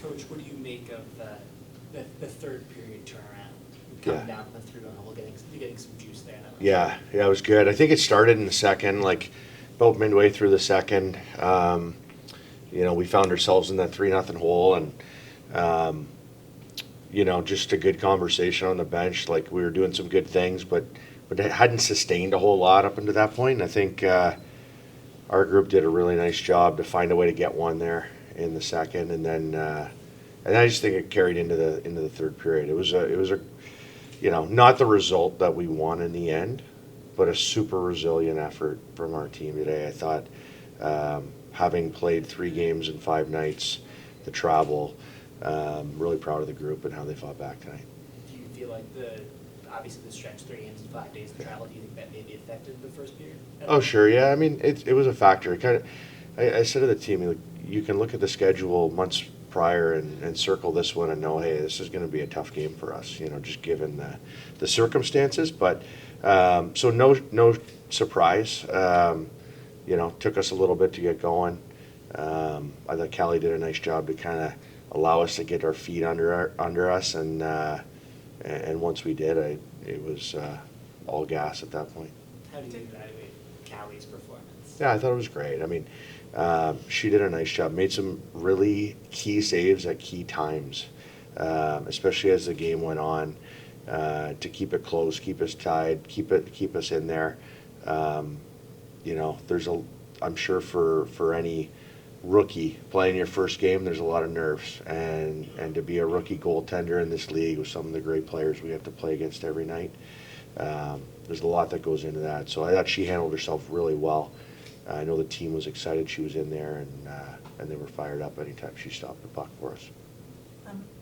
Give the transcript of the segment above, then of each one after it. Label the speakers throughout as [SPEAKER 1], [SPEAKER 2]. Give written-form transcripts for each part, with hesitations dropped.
[SPEAKER 1] Coach, what do you make of the third period turnaround? Coming down from the 3-1 hole, getting some juice there.
[SPEAKER 2] Yeah, it was good. I think it started in the second, like about midway through the second. We found ourselves in that 3-0 hole, and just a good conversation on the bench. Like we were doing some good things, but it hadn't sustained a whole lot up until that point. And I think our group did a really nice job to find a way to get one there in the second, and then I just think it carried into the third period. It was a not the result that we won in the end, but a super resilient effort from our team today. I thought, having played 3 games in 5 nights, the travel, really proud of the group and how they fought back tonight.
[SPEAKER 1] Do you feel like obviously the stretch 3 games in 5 days of travel, do you think that maybe affected the first period?
[SPEAKER 2] Oh, sure, yeah. I mean, it was a factor. I said to the team, you can look at the schedule months prior and circle this one and know, hey, this is going to be a tough game for us, just given the circumstances. But so no surprise. Took us a little bit to get going. I thought Callie did a nice job to kind of allow us to get our feet under us, and once we did, it was all gas at that point.
[SPEAKER 1] How do you evaluate Callie's performance?
[SPEAKER 2] Yeah, I thought it was great. I mean, she did a nice job, made some really key saves at key times, especially as the game went on, to keep it close, keep us tied, keep us in there. I'm sure for any rookie playing your first game, there's a lot of nerves, and to be a rookie goaltender in this league with some of the great players we have to play against every night, there's a lot that goes into that. So I thought she handled herself really well. I know the team was excited she was in there, and they were fired up anytime she stopped the puck for us.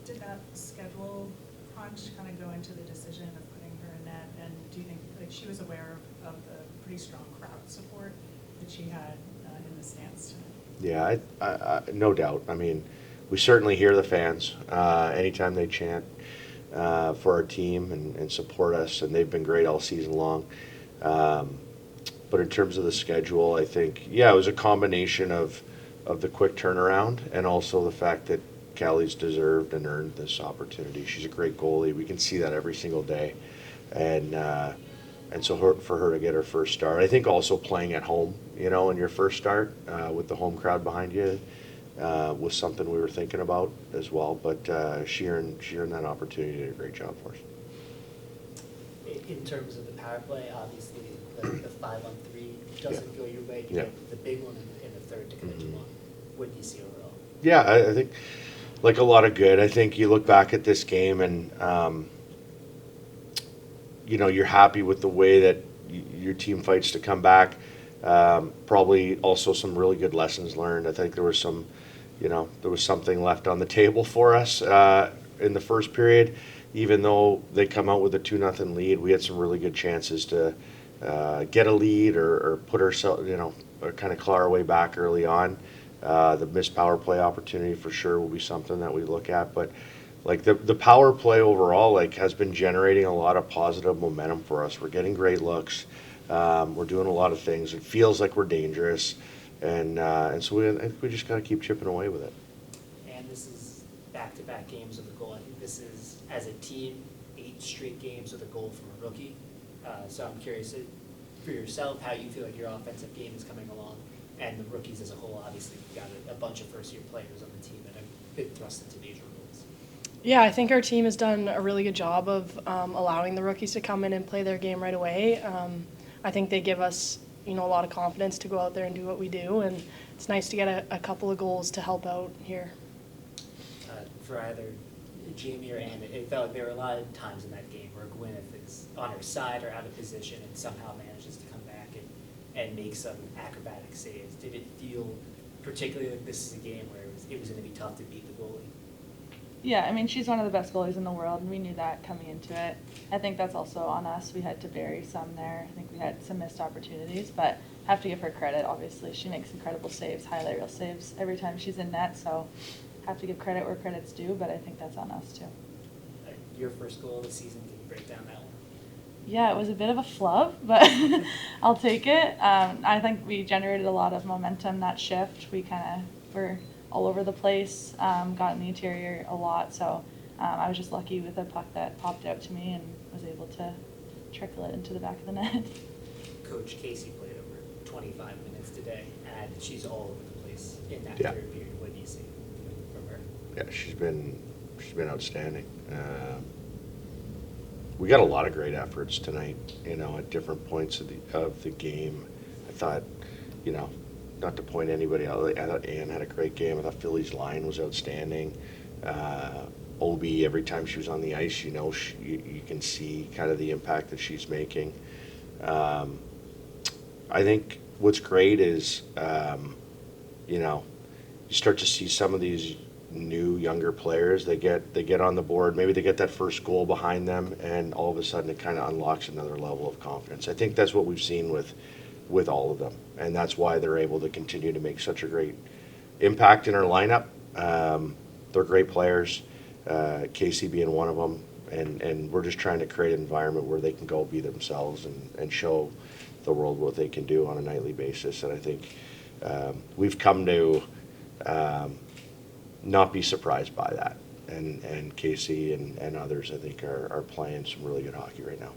[SPEAKER 3] Did that schedule crunch kind of go into the decision of putting her in net? And do you think she was aware of the pretty strong crowd support that she had in the stands tonight?
[SPEAKER 2] Yeah, I no doubt. I mean, we certainly hear the fans anytime they chant for our team and support us, and they've been great all season long. But in terms of the schedule, I think, it was a combination of the quick turnaround and also the fact that Callie's deserved and earned this opportunity. She's a great goalie. We can see that every single day. And so for her to get her first start, I think also playing at home, in your first start with the home crowd behind you was something we were thinking about as well. But she earned that opportunity, did a great job for us.
[SPEAKER 1] In terms of the power play, obviously the 5-on-3 doesn't go your way. You get the big one in the third to connect you on. What do you see overall?
[SPEAKER 2] Yeah, I think like a lot of good. I think you look back at this game and you're happy with the way that your team fights to come back. Probably also some really good lessons learned. I think there was something left on the table for us in the first period. Even though they come out with a 2-0 lead, we had some really good chances to get a lead or put ourselves, or kind of claw our way back early on. The missed power play opportunity for sure will be something that we look at. But like the power play overall, has been generating a lot of positive momentum for us. We're getting great looks. We're doing a lot of things. It feels like we're dangerous, and so we just got to keep chipping away with it.
[SPEAKER 1] And this is back-to-back games with a goal. I think this is, as a team, 8 straight games with a goal from a rookie. So I'm curious for yourself how you feel like your offensive game is coming along, and the rookies as a whole. Obviously, you've got a bunch of first-year players on the team that have been thrust into major roles.
[SPEAKER 4] Yeah, I think our team has done a really good job of allowing the rookies to come in and play their game right away. I think they give us, a lot of confidence to go out there and do what we do, and it's nice to get a couple of goals to help out here.
[SPEAKER 1] For either Jaime or Anna, it felt like there were a lot of times in that game where Gwyneth is on her side or out of position and somehow manages to come back and make some acrobatic saves. Did it feel particularly like this is a game where it was going to be tough to beat the goalie?
[SPEAKER 5] Yeah, I mean, she's one of the best goalies in the world, and we knew that coming into it. I think that's also on us. We had to bury some there. I think we had some missed opportunities, but have to give her credit, obviously. She makes incredible saves, highlight reel saves every time she's in net, so have to give credit where credit's due, but I think that's on us too.
[SPEAKER 1] Your first goal of the season, can you break down that one?
[SPEAKER 5] Yeah, it was a bit of a flub, but I'll take it. I think we generated a lot of momentum that shift. We kind of were all over the place, got in the interior a lot. So I was just lucky with a puck that popped out to me and was able to trickle it into the back of the net.
[SPEAKER 1] Coach Casey played over 25 minutes today, and she's all over the place in that
[SPEAKER 2] Yeah.
[SPEAKER 1] third period. What do you see from her?
[SPEAKER 2] Yeah, she's been outstanding. We got a lot of great efforts tonight, at different points of the game. I thought, not to point anybody out, I thought Ann had a great game. I thought Philly's line was outstanding. Obi, every time she was on the ice, you can see kind of the impact that she's making. I think what's great is, you start to see some of these new younger players. They get on the board. Maybe they get that first goal behind them, and all of a sudden it kind of unlocks another level of confidence. I think that's what we've seen with all of them, and that's why they're able to continue to make such a great impact in our lineup. They're great players, Casey being one of them, and we're just trying to create an environment where they can go be themselves and show the world what they can do on a nightly basis. And I think we've come to not be surprised by that. And Casey and others, I think, are playing some really good hockey right now.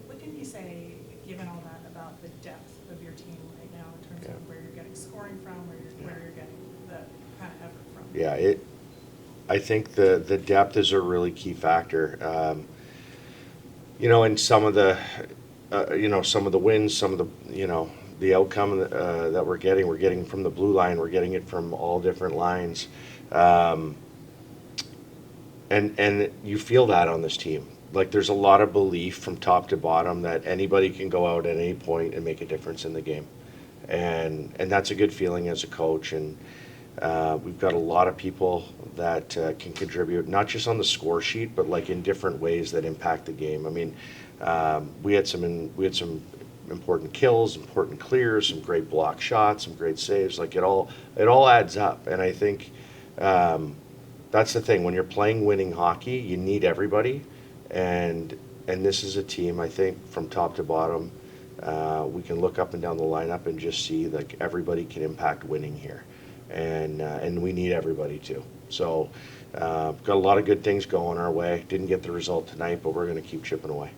[SPEAKER 3] What can you say, given all that, about the depth of your team right now in terms of where you're getting scoring from, where you're getting the kind of effort from?
[SPEAKER 2] Yeah, I think the depth is a really key factor. In some of the wins, some of the outcome that we're getting from the blue line, we're getting it from all different lines. And you feel that on this team. Like, there's a lot of belief from top to bottom that anybody can go out at any point and make a difference in the game. And that's a good feeling as a coach. And we've got a lot of people that can contribute, not just on the score sheet, but like in different ways that impact the game. I mean, we had some important kills, important clears, some great block shots, some great saves. Like, it all adds up. And I think that's the thing. When you're playing winning hockey, you need everybody. And this is a team, I think, from top to bottom, we can look up and down the lineup and just see like everybody can impact winning here. And we need everybody too. So got a lot of good things going our way. Didn't get the result tonight, but we're going to keep chipping away.